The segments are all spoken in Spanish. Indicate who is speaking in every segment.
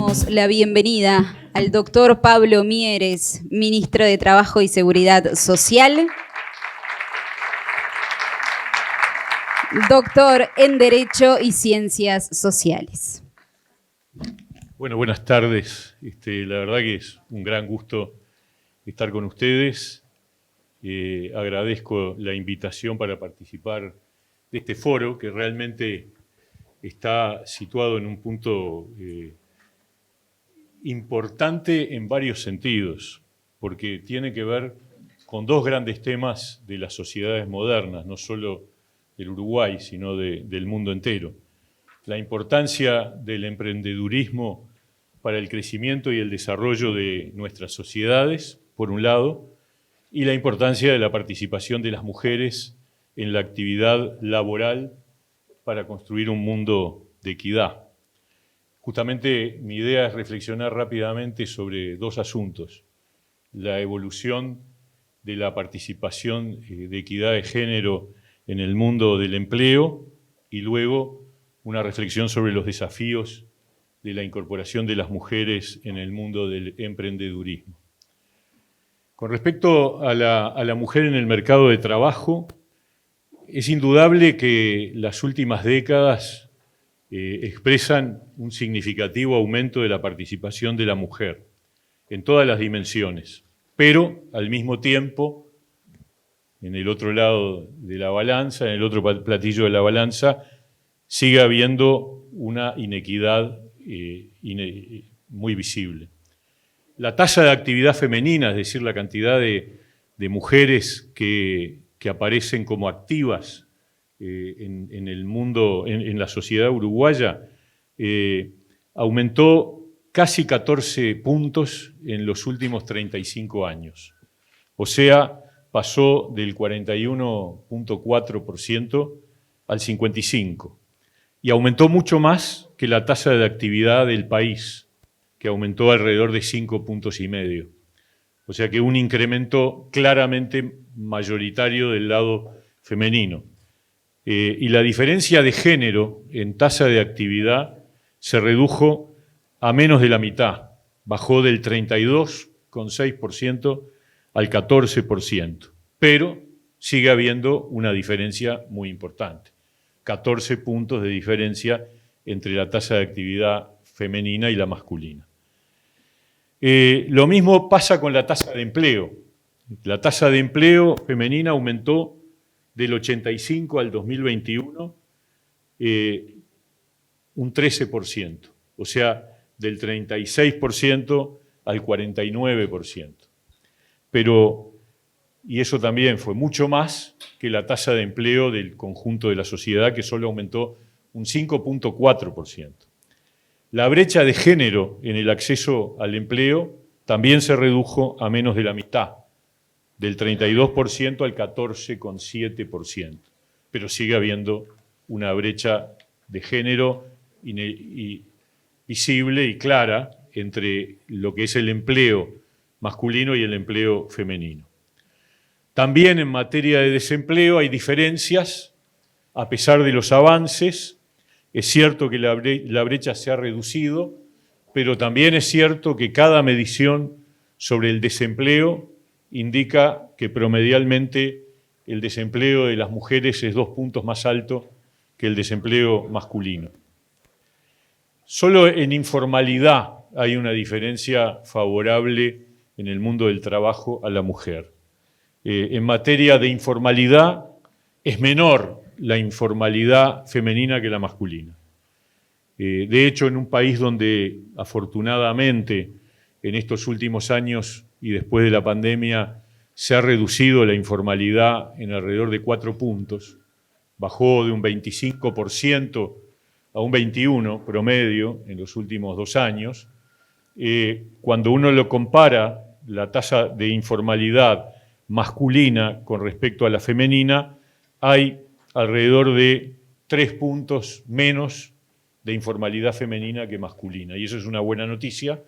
Speaker 1: damos la bienvenida al doctor Pablo Mieres, ministro de Trabajo y Seguridad Social, doctor en Derecho y Ciencias Sociales.
Speaker 2: Bueno, buenas tardes. La verdad que es un gran gusto estar con ustedes. Agradezco la invitación para participar de este foro que realmente está situado en un punto importante en varios sentidos, porque tiene que ver con dos grandes temas de las sociedades modernas, no solo del Uruguay, sino del mundo entero. La importancia del emprendedurismo para el crecimiento y el desarrollo de nuestras sociedades, por un lado, y la importancia de la participación de las mujeres en la actividad laboral para construir un mundo de equidad. Justamente mi idea es reflexionar rápidamente sobre dos asuntos: la evolución de la participación de equidad de género en el mundo del empleo y luego una reflexión sobre los desafíos de la incorporación de las mujeres en el mundo del emprendedurismo. Con respecto a la mujer en el mercado de trabajo, es indudable que las últimas décadas expresan un significativo aumento de la participación de la mujer en todas las dimensiones, pero al mismo tiempo, en el otro lado de la balanza, en el otro platillo de la balanza, sigue habiendo una inequidad muy visible. La tasa de actividad femenina, es decir, la cantidad de mujeres que aparecen como activas en el mundo, en la sociedad uruguaya, aumentó casi 14 puntos en los últimos 35 años. O sea, pasó del 41.4% al 55%. Y aumentó mucho más que la tasa de actividad del país, que aumentó alrededor de 5,5 puntos. O sea que un incremento claramente mayoritario del lado femenino. Y la diferencia de género en tasa de actividad se redujo a menos de la mitad. Bajó del 32,6% al 14%. Pero sigue habiendo una diferencia muy importante. 14 puntos de diferencia entre la tasa de actividad femenina y la masculina. Lo mismo pasa con la tasa de empleo. La tasa de empleo femenina aumentó del 85 al 2021 un 13%, o sea, del 36% al 49%. Pero, y eso también fue mucho más que la tasa de empleo del conjunto de la sociedad, que solo aumentó un 5,4%. La brecha de género en el acceso al empleo también se redujo a menos de la mitad, del 32% al 14,7%, pero sigue habiendo una brecha de género visible y clara entre lo que es el empleo masculino y el empleo femenino. También en materia de desempleo hay diferencias, a pesar de los avances. Es cierto que la brecha se ha reducido, pero también es cierto que cada medición sobre el desempleo indica que promedialmente el desempleo de las mujeres es 2 puntos más alto que el desempleo masculino. Solo en informalidad hay una diferencia favorable en el mundo del trabajo a la mujer. En materia de informalidad es menor la informalidad femenina que la masculina. De hecho, en un país donde afortunadamente en estos últimos años y después de la pandemia se ha reducido la informalidad en alrededor de 4 puntos, bajó de un 25% a un 21% promedio en los últimos 2 años, cuando uno lo compara la tasa de informalidad masculina con respecto a la femenina, hay alrededor de 3 puntos menos de informalidad femenina que masculina. Y eso es una buena noticia,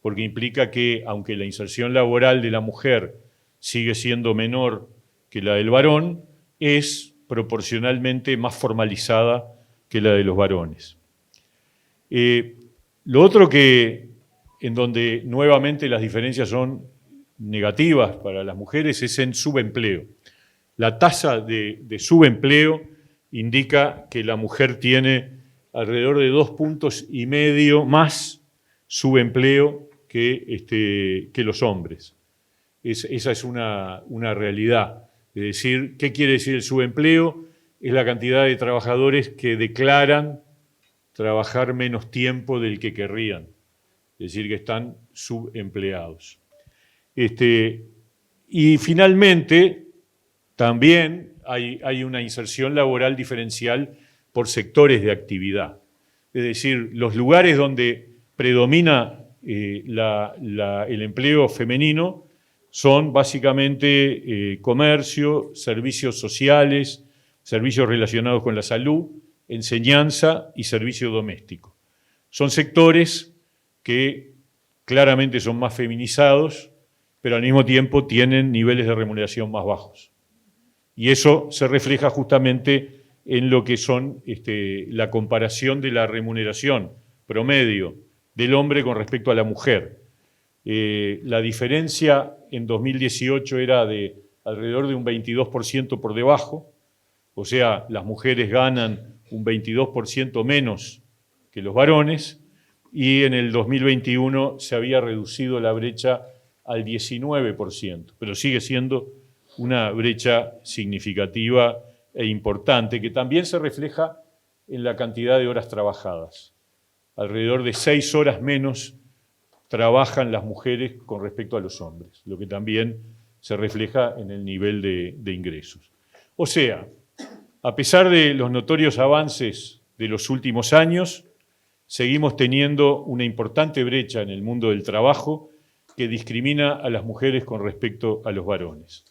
Speaker 2: porque implica que, aunque la inserción laboral de la mujer sigue siendo menor que la del varón, es proporcionalmente más formalizada que la de los varones. Lo otro en donde nuevamente las diferencias son negativas para las mujeres es en subempleo. La tasa de subempleo indica que la mujer tiene alrededor de 2,5 puntos más subempleo que los hombres. Esa es una realidad. Es decir, ¿qué quiere decir el subempleo? Es la cantidad de trabajadores que declaran trabajar menos tiempo del que querrían. Es decir, que están subempleados. Y finalmente, también hay una inserción laboral diferencial por sectores de actividad. Es decir, los lugares donde predomina el empleo femenino son básicamente comercio, servicios sociales, servicios relacionados con la salud, enseñanza y servicio doméstico. Son sectores que claramente son más feminizados, pero al mismo tiempo tienen niveles de remuneración más bajos. Y eso se refleja justamente en lo que son la comparación de la remuneración promedio del hombre con respecto a la mujer. La diferencia en 2018 era de alrededor de un 22% por debajo, o sea, las mujeres ganan un 22% menos que los varones, y en el 2021 se había reducido la brecha al 19%, pero sigue siendo una brecha significativa e importante, que también se refleja en la cantidad de horas trabajadas. Alrededor de 6 horas menos trabajan las mujeres con respecto a los hombres, lo que también se refleja en el nivel de ingresos. O sea, a pesar de los notorios avances de los últimos años, seguimos teniendo una importante brecha en el mundo del trabajo que discrimina a las mujeres con respecto a los varones.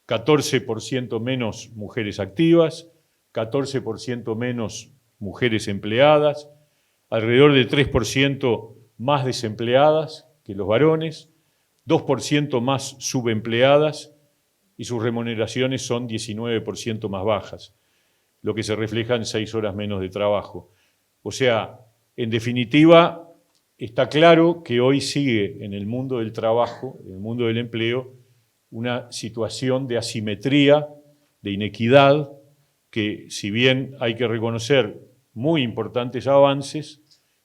Speaker 2: 14% menos mujeres activas, 14% menos mujeres empleadas, alrededor de 3% más desempleadas que los varones, 2% más subempleadas y sus remuneraciones son 19% más bajas, lo que se refleja en 6 horas menos de trabajo. O sea, en definitiva, está claro que hoy sigue en el mundo del trabajo, en el mundo del empleo, una situación de asimetría, de inequidad, que si bien hay que reconocer muy importantes avances,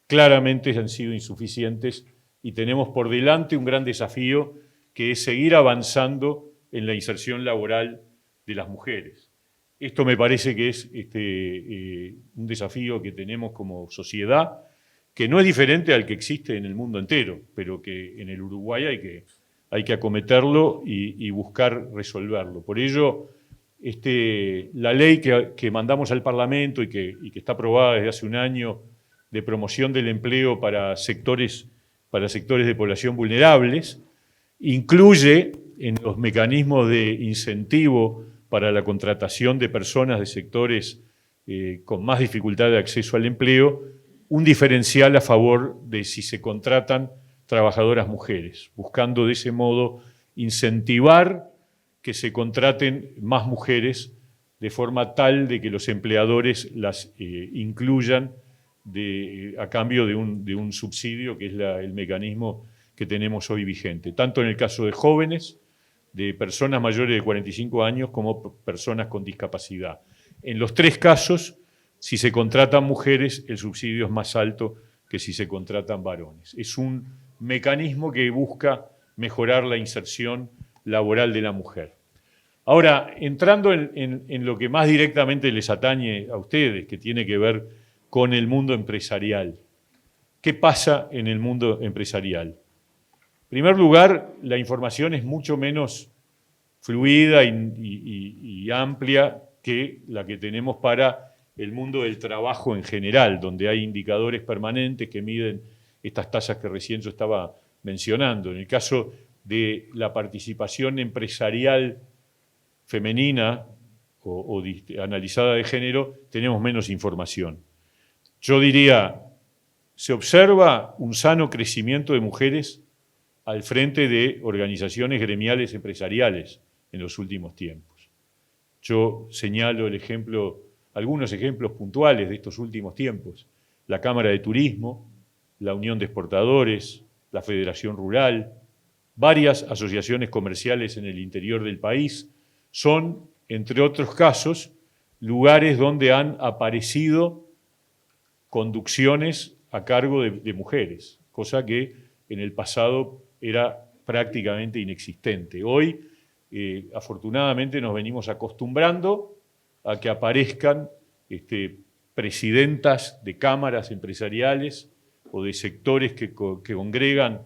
Speaker 2: claramente han sido insuficientes y tenemos por delante un gran desafío que es seguir avanzando en la inserción laboral de las mujeres. Esto me parece que es un desafío que tenemos como sociedad, que no es diferente al que existe en el mundo entero, pero que en el Uruguay hay que acometerlo y buscar resolverlo. Por ello, la ley que mandamos al Parlamento y que está aprobada desde hace un año de promoción del empleo para sectores de población vulnerables, incluye en los mecanismos de incentivo para la contratación de personas de sectores con más dificultad de acceso al empleo, un diferencial a favor de si se contratan trabajadoras mujeres, buscando de ese modo incentivar que se contraten más mujeres de forma tal de que los empleadores las incluyan a cambio de un subsidio, que es el mecanismo que tenemos hoy vigente, tanto en el caso de jóvenes, de personas mayores de 45 años, como personas con discapacidad. En los 3 casos, si se contratan mujeres, el subsidio es más alto que si se contratan varones. Es un mecanismo que busca mejorar la inserción laboral de la mujer. Ahora, entrando en lo que más directamente les atañe a ustedes, que tiene que ver con el mundo empresarial. ¿Qué pasa en el mundo empresarial? En primer lugar, la información es mucho menos fluida y amplia que la que tenemos para el mundo del trabajo en general, donde hay indicadores permanentes que miden estas tasas que recién yo estaba mencionando. En el caso de la participación empresarial femenina o analizada de género, tenemos menos información. Yo diría, se observa un sano crecimiento de mujeres al frente de organizaciones gremiales empresariales en los últimos tiempos. Yo señalo algunos ejemplos puntuales de estos últimos tiempos. La Cámara de Turismo, la Unión de Exportadores, la Federación Rural, varias asociaciones comerciales en el interior del país, son, entre otros casos, lugares donde han aparecido conducciones a cargo de mujeres, cosa que en el pasado era prácticamente inexistente. Hoy, afortunadamente, nos venimos acostumbrando a que aparezcan presidentas de cámaras empresariales o de sectores que congregan,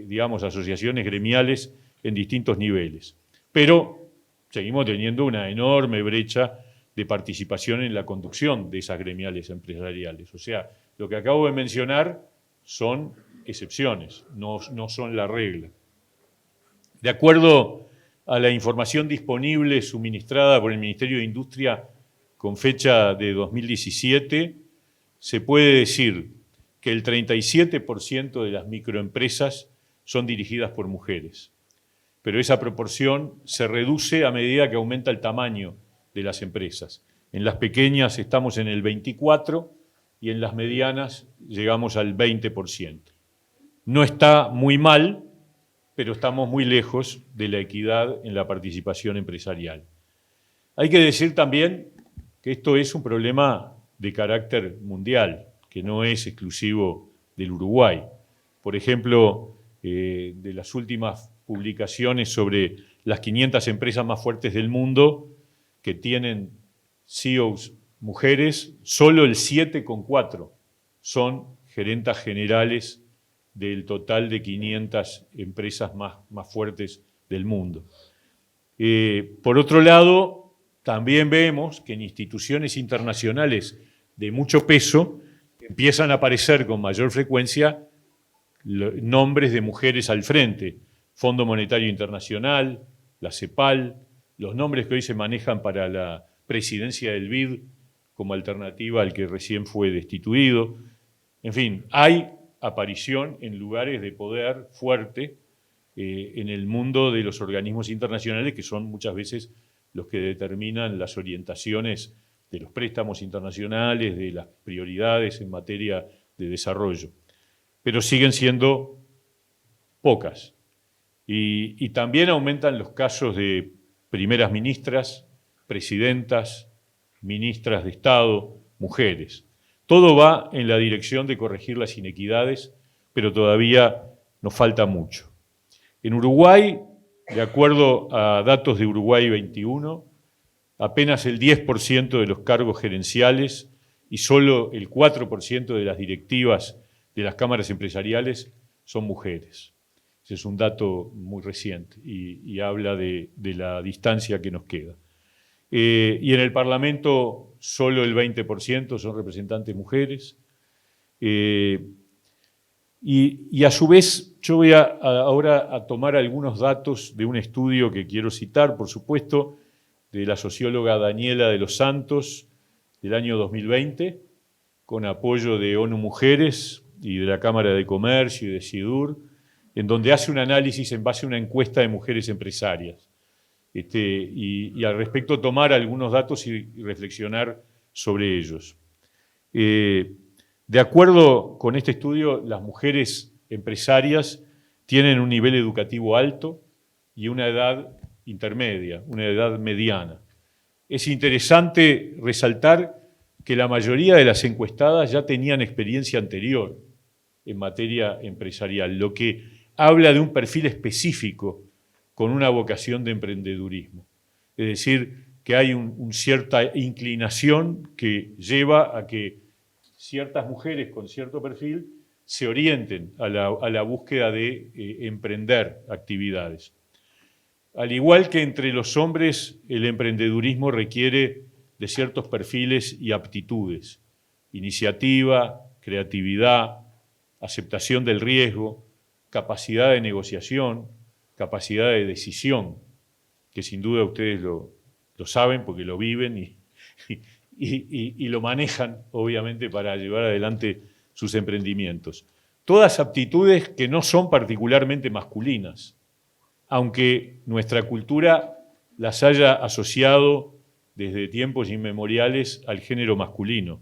Speaker 2: digamos, asociaciones gremiales en distintos niveles. Pero seguimos teniendo una enorme brecha de participación en la conducción de esas gremiales empresariales. O sea, lo que acabo de mencionar son excepciones, no son la regla. De acuerdo a la información disponible suministrada por el Ministerio de Industria con fecha de 2017, se puede decir que el 37% de las microempresas son dirigidas por mujeres. Pero esa proporción se reduce a medida que aumenta el tamaño de las empresas. En las pequeñas estamos en el 24% y en las medianas llegamos al 20%. No está muy mal, pero estamos muy lejos de la equidad en la participación empresarial. Hay que decir también que esto es un problema de carácter mundial, que no es exclusivo del Uruguay. Por ejemplo, de las últimas publicaciones sobre las 500 empresas más fuertes del mundo que tienen CEOs mujeres, solo el 7,4 son gerentas generales del total de 500 empresas más fuertes del mundo. Por otro lado, también vemos que en instituciones internacionales de mucho peso empiezan a aparecer con mayor frecuencia nombres de mujeres al frente. Fondo Monetario Internacional, la CEPAL, los nombres que hoy se manejan para la presidencia del BID como alternativa al que recién fue destituido. En fin, hay aparición en lugares de poder fuerte en el mundo de los organismos internacionales, que son muchas veces los que determinan las orientaciones de los préstamos internacionales, de las prioridades en materia de desarrollo. Pero siguen siendo pocas. Y también aumentan los casos de primeras ministras, presidentas, ministras de Estado, mujeres. Todo va en la dirección de corregir las inequidades, pero todavía nos falta mucho. En Uruguay, de acuerdo a datos de Uruguay 21, apenas el 10% de los cargos gerenciales y solo el 4% de las directivas de las cámaras empresariales son mujeres. Ese es un dato muy reciente y habla de la distancia que nos queda. Y en el Parlamento solo el 20% son representantes mujeres. Y a su vez yo voy ahora a tomar algunos datos de un estudio que quiero citar, por supuesto, de la socióloga Daniela de los Santos del año 2020, con apoyo de ONU Mujeres y de la Cámara de Comercio y de SIDUR, en donde hace un análisis en base a una encuesta de mujeres empresarias. Y al respecto tomar algunos datos y reflexionar sobre ellos. De acuerdo con este estudio, las mujeres empresarias tienen un nivel educativo alto y una edad intermedia, una edad mediana. Es interesante resaltar que la mayoría de las encuestadas ya tenían experiencia anterior en materia empresarial, lo que habla de un perfil específico con una vocación de emprendedurismo. Es decir, que hay una cierta inclinación que lleva a que ciertas mujeres con cierto perfil se orienten a la búsqueda de emprender actividades. Al igual que entre los hombres, el emprendedurismo requiere de ciertos perfiles y aptitudes: iniciativa, creatividad, aceptación del riesgo, capacidad de negociación, capacidad de decisión, que sin duda ustedes lo saben porque lo viven y lo manejan, obviamente, para llevar adelante sus emprendimientos. Todas aptitudes que no son particularmente masculinas, aunque nuestra cultura las haya asociado desde tiempos inmemoriales al género masculino.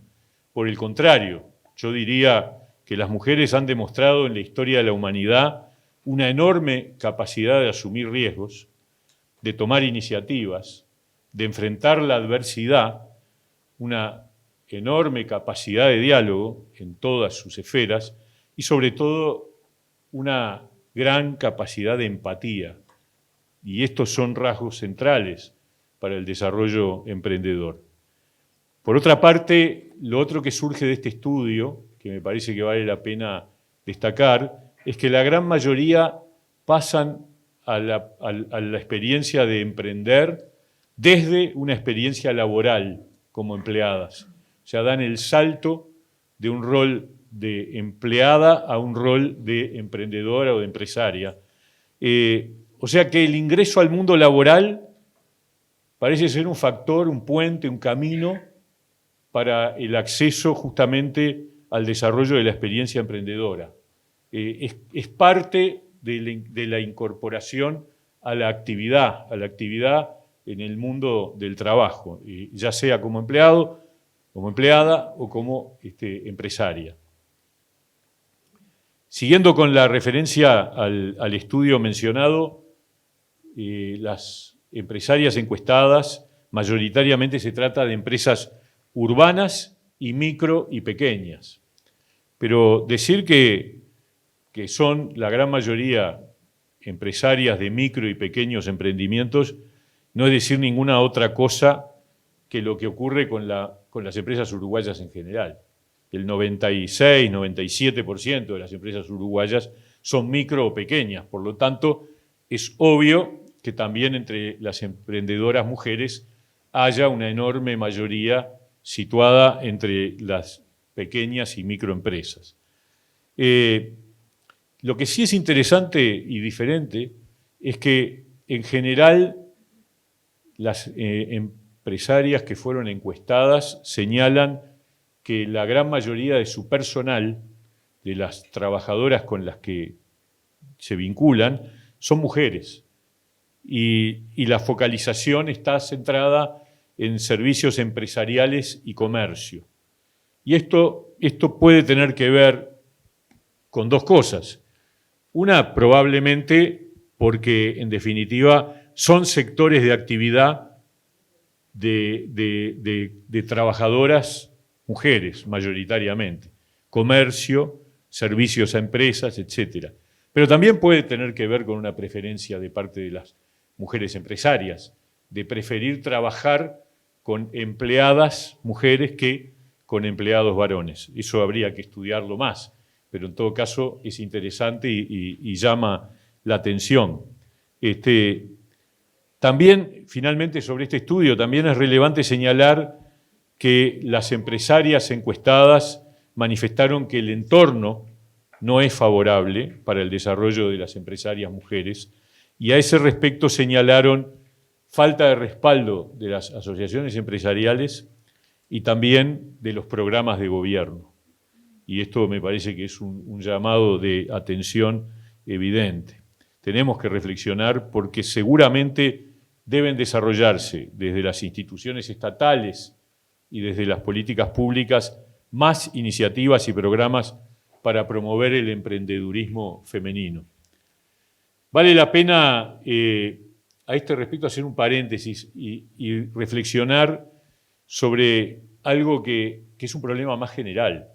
Speaker 2: Por el contrario, yo diría que las mujeres han demostrado en la historia de la humanidad una enorme capacidad de asumir riesgos, de tomar iniciativas, de enfrentar la adversidad, una enorme capacidad de diálogo en todas sus esferas y sobre todo una gran capacidad de empatía. Y estos son rasgos centrales para el desarrollo emprendedor. Por otra parte, lo otro que surge de este estudio, que me parece que vale la pena destacar, es que la gran mayoría pasan a la experiencia de emprender desde una experiencia laboral como empleadas. O sea, dan el salto de un rol de empleada a un rol de emprendedora o de empresaria. O sea que el ingreso al mundo laboral parece ser un factor, un puente, un camino para el acceso justamente al desarrollo de la experiencia emprendedora. Es parte de la incorporación a la actividad en el mundo del trabajo, ya sea como empleado, como empleada o como empresaria. Siguiendo con la referencia al estudio mencionado, las empresarias encuestadas, mayoritariamente se trata de empresas urbanas y micro y pequeñas. Pero decir que son la gran mayoría empresarias de micro y pequeños emprendimientos no es decir ninguna otra cosa que lo que ocurre con las empresas uruguayas en general. El 96, 97% de las empresas uruguayas son micro o pequeñas, por lo tanto, es obvio que también entre las emprendedoras mujeres haya una enorme mayoría situada entre las pequeñas y microempresas. Lo que sí es interesante y diferente es que, en general, las empresarias que fueron encuestadas señalan que la gran mayoría de su personal, de las trabajadoras con las que se vinculan, son mujeres. Y la focalización está centrada en servicios empresariales y comercio. Y esto puede tener que ver con dos cosas. Una, probablemente porque, en definitiva, son sectores de actividad de trabajadoras mujeres, mayoritariamente. Comercio, servicios a empresas, etc. Pero también puede tener que ver con una preferencia de parte de las mujeres empresarias, de preferir trabajar con empleadas mujeres que con empleados varones. Eso habría que estudiarlo más, pero en todo caso es interesante y llama la atención. También, finalmente, sobre este estudio, también es relevante señalar que las empresarias encuestadas manifestaron que el entorno no es favorable para el desarrollo de las empresarias mujeres y a ese respecto señalaron falta de respaldo de las asociaciones empresariales y también de los programas de gobierno. Y esto me parece que es un llamado de atención evidente. Tenemos que reflexionar porque seguramente deben desarrollarse desde las instituciones estatales y desde las políticas públicas más iniciativas y programas para promover el emprendedurismo femenino. Vale la pena a este respecto hacer un paréntesis y reflexionar sobre algo que es un problema más general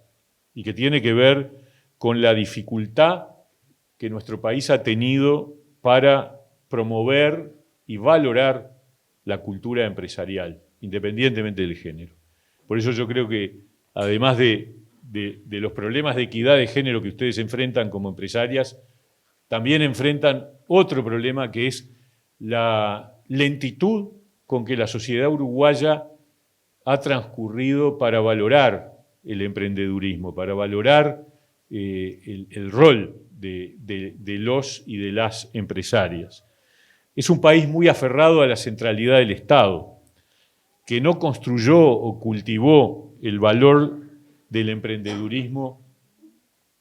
Speaker 2: y que tiene que ver con la dificultad que nuestro país ha tenido para promover y valorar la cultura empresarial, independientemente del género. Por eso yo creo que, además de los problemas de equidad de género que ustedes enfrentan como empresarias, también enfrentan otro problema que es la lentitud con que la sociedad uruguaya ha transcurrido para valorar el emprendedurismo, para valorar el rol de los y de las empresarias. Es un país muy aferrado a la centralidad del Estado, que no construyó o cultivó el valor del emprendedurismo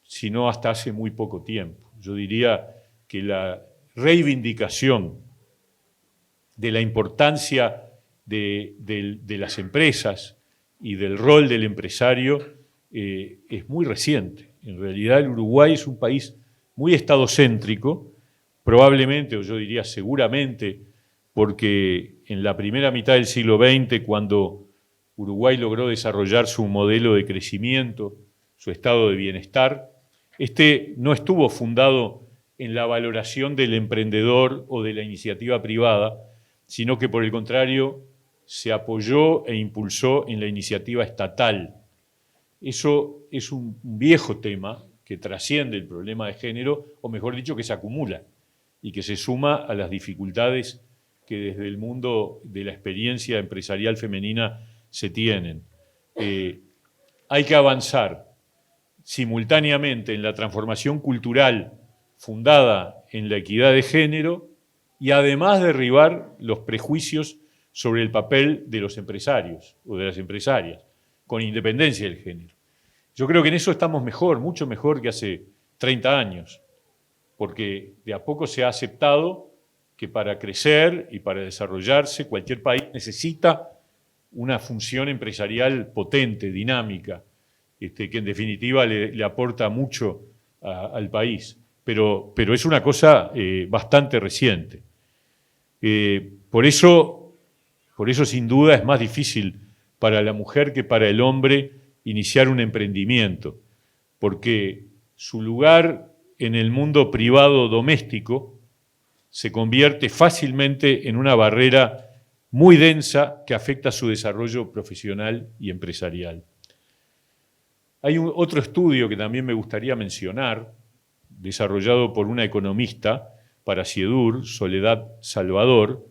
Speaker 2: sino hasta hace muy poco tiempo. Yo diría que la reivindicación de la importancia de las empresas y del rol del empresario es muy reciente. En realidad el Uruguay es un país muy estadocéntrico, probablemente, o yo diría seguramente, porque en la primera mitad del siglo XX, cuando Uruguay logró desarrollar su modelo de crecimiento, su estado de bienestar, este no estuvo fundado en la valoración del emprendedor o de la iniciativa privada, sino que por el contrario se apoyó e impulsó en la iniciativa estatal. Eso es un viejo tema que trasciende el problema de género, o mejor dicho, que se acumula y que se suma a las dificultades que desde el mundo de la experiencia empresarial femenina se tienen. Hay que avanzar simultáneamente en la transformación cultural fundada en la equidad de género y además derribar los prejuicios sobre el papel de los empresarios o de las empresarias, con independencia del género. Yo creo que en eso estamos mejor, mucho mejor que hace 30 años, porque de a poco se ha aceptado que para crecer y para desarrollarse cualquier país necesita una función empresarial potente, dinámica, que en definitiva le aporta mucho al país. Pero es una cosa bastante reciente. Por eso sin duda es más difícil para la mujer que para el hombre iniciar un emprendimiento, porque su lugar en el mundo privado doméstico se convierte fácilmente en una barrera muy densa que afecta su desarrollo profesional y empresarial. Hay otro estudio que también me gustaría mencionar, desarrollado por una economista para Ciedur, Soledad Salvador,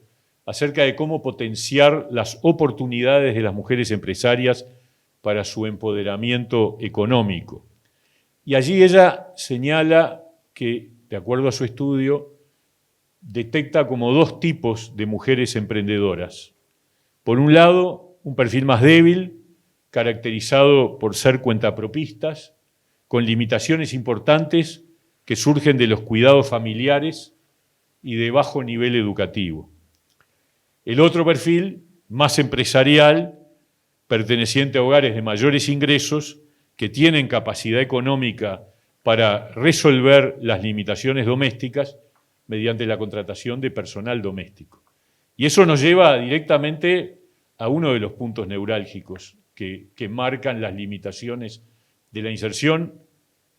Speaker 2: acerca de cómo potenciar las oportunidades de las mujeres empresarias para su empoderamiento económico. Y allí ella señala que, de acuerdo a su estudio, detecta como dos tipos de mujeres emprendedoras. Por un lado, un perfil más débil, caracterizado por ser cuentapropistas, con limitaciones importantes que surgen de los cuidados familiares y de bajo nivel educativo. El otro perfil, más empresarial, perteneciente a hogares de mayores ingresos, que tienen capacidad económica para resolver las limitaciones domésticas mediante la contratación de personal doméstico. Y eso nos lleva directamente a uno de los puntos neurálgicos que marcan las limitaciones de la inserción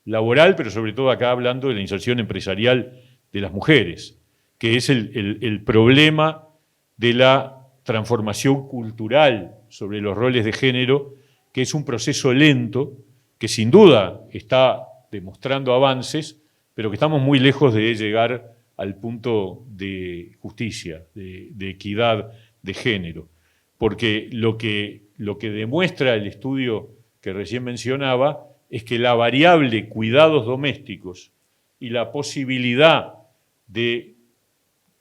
Speaker 2: laboral, pero sobre todo acá hablando de la inserción empresarial de las mujeres, que es el problema de la transformación cultural sobre los roles de género, que es un proceso lento, que sin duda está demostrando avances, pero que estamos muy lejos de llegar al punto de justicia, de equidad de género. Porque lo que demuestra el estudio que recién mencionaba es que la variable cuidados domésticos y la posibilidad de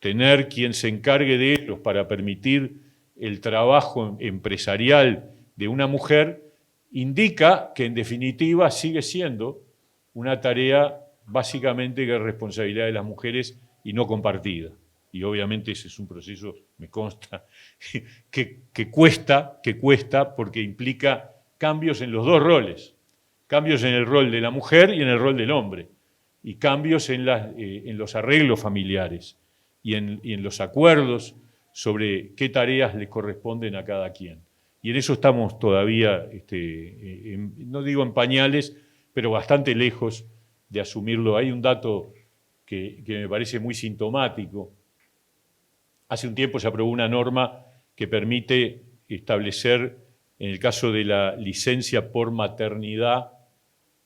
Speaker 2: tener quien se encargue de ellos para permitir el trabajo empresarial de una mujer indica que en definitiva sigue siendo una tarea básicamente que es responsabilidad de las mujeres y no compartida. Y obviamente ese es un proceso, me consta, que cuesta porque implica cambios en los dos roles, cambios en el rol de la mujer y en el rol del hombre, y cambios en los arreglos familiares y en los acuerdos sobre qué tareas les corresponden a cada quien. Y en eso estamos todavía, no digo en pañales, pero bastante lejos de asumirlo. Hay un dato que me parece muy sintomático. Hace un tiempo se aprobó una norma que permite establecer, en el caso de la licencia por maternidad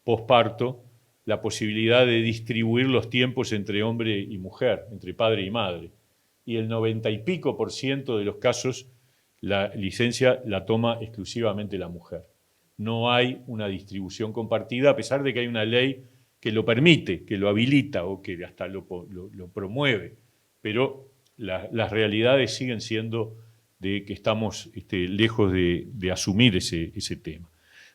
Speaker 2: posparto, la posibilidad de distribuir los tiempos entre hombre y mujer, entre padre y madre. Y el 90 y pico % de los casos la licencia la toma exclusivamente la mujer. No hay una distribución compartida, a pesar de que hay una ley que lo permite, que lo habilita o que hasta lo promueve, pero las realidades siguen siendo de que estamos lejos de asumir ese tema.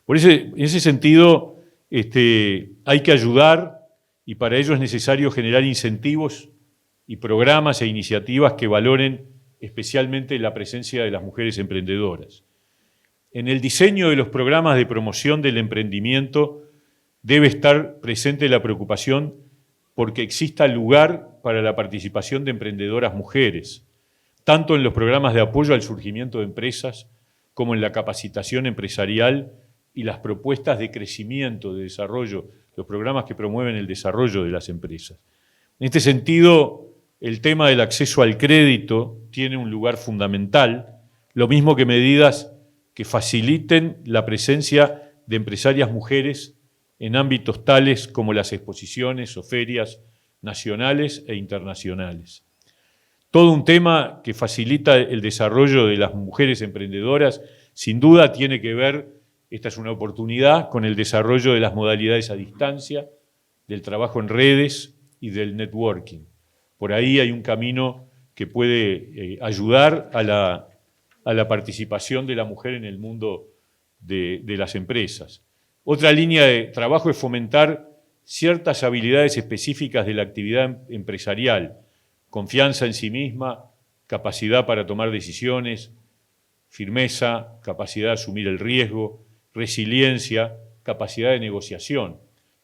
Speaker 2: En ese sentido, hay que ayudar y para ello es necesario generar incentivos y programas e iniciativas que valoren especialmente la presencia de las mujeres emprendedoras. En el diseño de los programas de promoción del emprendimiento debe estar presente la preocupación porque exista lugar para la participación de emprendedoras mujeres, tanto en los programas de apoyo al surgimiento de empresas como en la capacitación empresarial y las propuestas de crecimiento, de desarrollo, los programas que promueven el desarrollo de las empresas. En este sentido, el tema del acceso al crédito tiene un lugar fundamental, lo mismo que medidas que faciliten la presencia de empresarias mujeres en ámbitos tales como las exposiciones o ferias nacionales e internacionales. Todo un tema que facilita el desarrollo de las mujeres emprendedoras, sin duda tiene que ver, esta es una oportunidad, con el desarrollo de las modalidades a distancia, del trabajo en redes y del networking. Por ahí hay un camino que puede ayudar a la participación de la mujer en el mundo de las empresas. Otra línea de trabajo es fomentar ciertas habilidades específicas de la actividad empresarial, confianza en sí misma, capacidad para tomar decisiones, firmeza, capacidad de asumir el riesgo, resiliencia, capacidad de negociación.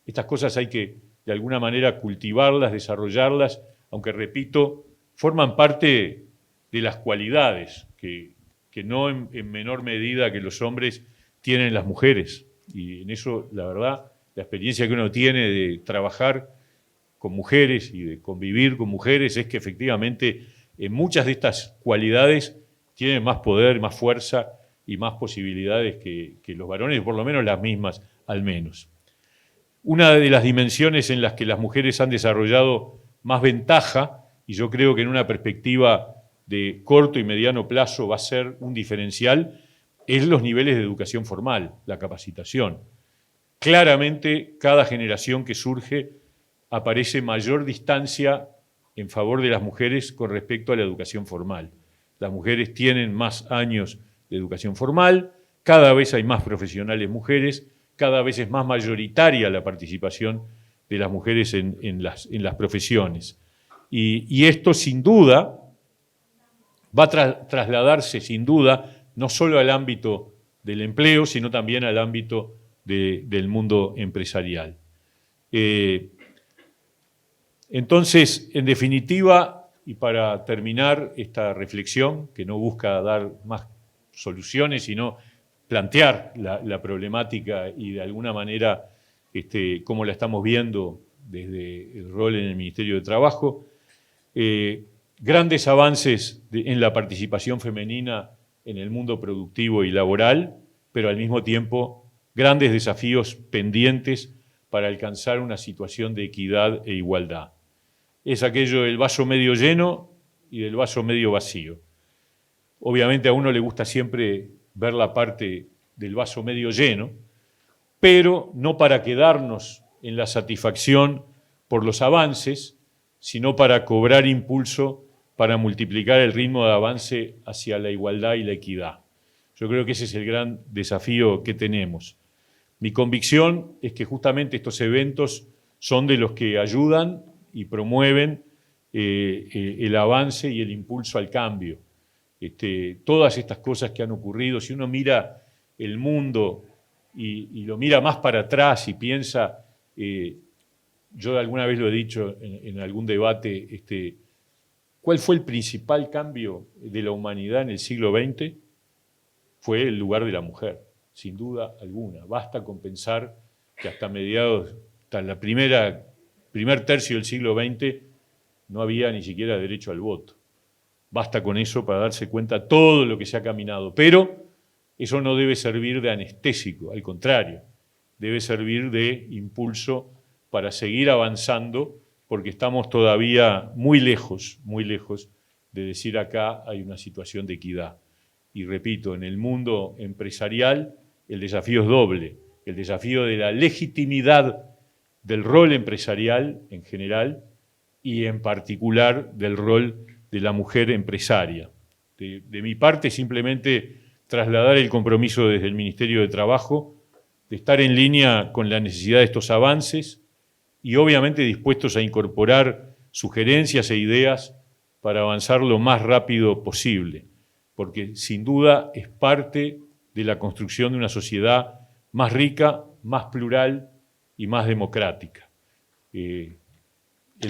Speaker 2: Estas cosas hay que, de alguna manera, cultivarlas, desarrollarlas, aunque, repito, forman parte de las cualidades que no en menor medida que los hombres tienen las mujeres. Y en eso, la verdad, la experiencia que uno tiene de trabajar con mujeres y de convivir con mujeres es que efectivamente en muchas de estas cualidades tienen más poder, más fuerza y más posibilidades que los varones, por lo menos las mismas al menos. Una de las dimensiones en las que las mujeres han desarrollado más ventaja, y yo creo que en una perspectiva de corto y mediano plazo va a ser un diferencial, es los niveles de educación formal, la capacitación. Claramente, cada generación que surge aparece mayor distancia en favor de las mujeres con respecto a la educación formal. Las mujeres tienen más años de educación formal, cada vez hay más profesionales mujeres, cada vez es más mayoritaria la participación de las mujeres en las profesiones. Y esto, sin duda, va a trasladarse, sin duda, no solo al ámbito del empleo, sino también al ámbito del mundo empresarial. Entonces, en definitiva, y para terminar esta reflexión, que no busca dar más soluciones, sino plantear la problemática y de alguna manera cómo la estamos viendo desde el rol en el Ministerio de Trabajo, grandes avances en la participación femenina en el mundo productivo y laboral, pero al mismo tiempo grandes desafíos pendientes para alcanzar una situación de equidad e igualdad. Es aquello del vaso medio lleno y del vaso medio vacío. Obviamente a uno le gusta siempre ver la parte del vaso medio lleno, pero no para quedarnos en la satisfacción por los avances, sino para cobrar impulso para multiplicar el ritmo de avance hacia la igualdad y la equidad. Yo creo que ese es el gran desafío que tenemos. Mi convicción es que justamente estos eventos son de los que ayudan y promueven el avance y el impulso al cambio. Todas estas cosas que han ocurrido, si uno mira el mundo y lo mira más para atrás y piensa, yo alguna vez lo he dicho en algún debate, ¿cuál fue el principal cambio de la humanidad en el siglo XX? Fue el lugar de la mujer, sin duda alguna. Basta con pensar que hasta mediados, hasta el primer tercio del siglo XX, no había ni siquiera derecho al voto. Basta con eso para darse cuenta todo lo que se ha caminado. Pero eso no debe servir de anestésico, al contrario, debe servir de impulso para seguir avanzando, porque estamos todavía muy lejos de decir acá hay una situación de equidad. Y repito, en el mundo empresarial el desafío es doble, el desafío de la legitimidad del rol empresarial en general y en particular del rol de la mujer empresaria. De mi parte, simplemente trasladar el compromiso desde el Ministerio de Trabajo de estar en línea con la necesidad de estos avances y obviamente dispuestos a incorporar sugerencias e ideas para avanzar lo más rápido posible, porque sin duda es parte de la construcción de una sociedad más rica, más plural y más democrática. El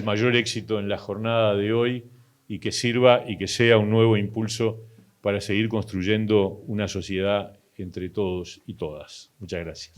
Speaker 2: mayor éxito en la jornada de hoy y que sirva y que sea un nuevo impulso para seguir construyendo una sociedad entre todos y todas. Muchas gracias.